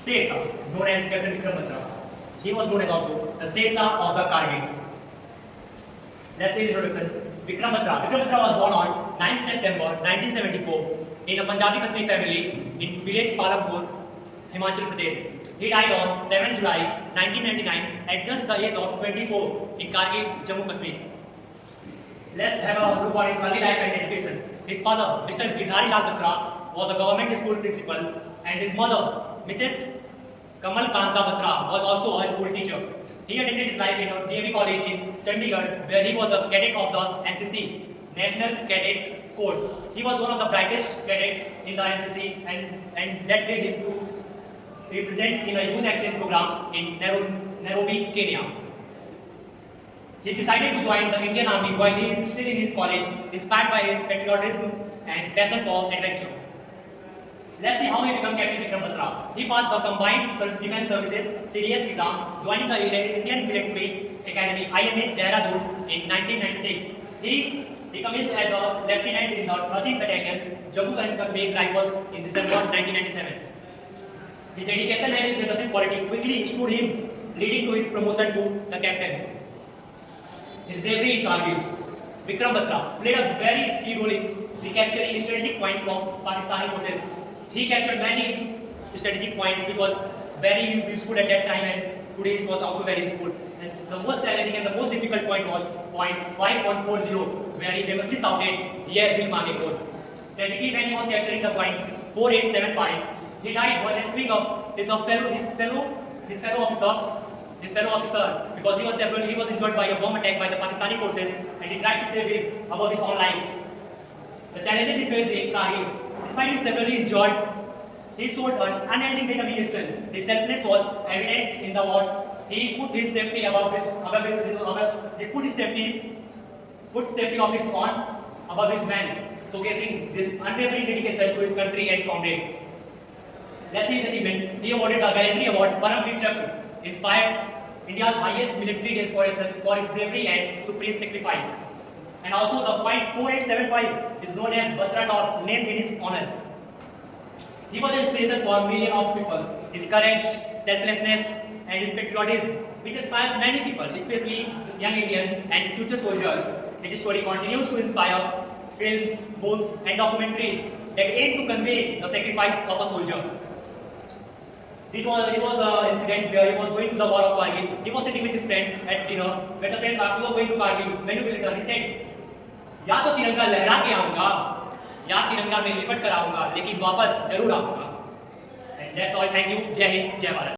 Sesa, known as Captain Vikram Batra. He was known as also the Sesa of the Kargil. Let's say the introduction. Vikram Batra. Vikram Batra was born on 9th September 1974 in a Punjabi Khatri family in village Palampur, Himachal Pradesh. He died on 7 July 1999 at just the age of 24 in Kargil, Jammu Kashmir. Let's have a look at his early life and education. His father, Mr. Girdhari Lal Batra, was a government school principal, and his mother, Mrs. Kamal Kanta Batra, was also a school teacher. He attended his life in a DAV college in Chandigarh, where he was a cadet of the NCC, National Cadet Corps. He was one of the brightest cadets in the NCC, and that led him to represent in a youth exchange program in Nairobi, Kenya. He decided to join the Indian Army while he was still in his college, inspired by his patriotism and passion for adventure. Let's see how he became Captain Vikram Batra. He passed the Combined Defence Services CDS exam, joining the Indian Military Academy IMA Dehradun in 1996. He commissioned as a lieutenant in the 13th Battalion, Jammu and Kashmir Rifles in December 1997. His dedication and his leadership quality quickly stood him, leading to his promotion to the captain. His bravery in Kargil. Vikram Batra played a very key role in recapturing strategic points from Pakistani forces. He captured many strategic points which was very useful at that time, and today it was also very useful. And the most challenging and the most difficult point was point 5.40, where he famously shouted, "Here will Mange Kod." Tragically, when he was capturing the point 4875, he died while rescuing his fellow officer because he was injured by a bomb attack by the Pakistani forces, and he tried to save him above his own life. The challenges he faced in Kargil, despite his severely injured, he showed an unending determination. His selflessness was evident in the war. He put his safety of his own above his men, showcasing this unwavering dedication to his country and comrades. Let's see his achievement. He awarded the Gayatri Award, Paramveer Chakra, inspired India's highest military decoration for his bravery and supreme sacrifice. And also the point 4875 is known as Batra Top, named in his honor. He was an inspiration for millions of people. His courage, selflessness, and his patriotism, which inspires many people, especially young Indians and future soldiers. His story continues to inspire films, books, and documentaries that aim to convey the sacrifice of a soldier. It was an incident where he was going to the war of Kargil. He was sitting with his friends at dinner. When the friends asked, "You are going to Kargil, when you will return?" He said, "या तो तिरंगा लहरा के आऊंगा, या तिरंगा में लिपट कर आऊंगा, लेकिन वापस जरूर आऊंगा." And that's all. Thank you. जय हिंद, जय भारत.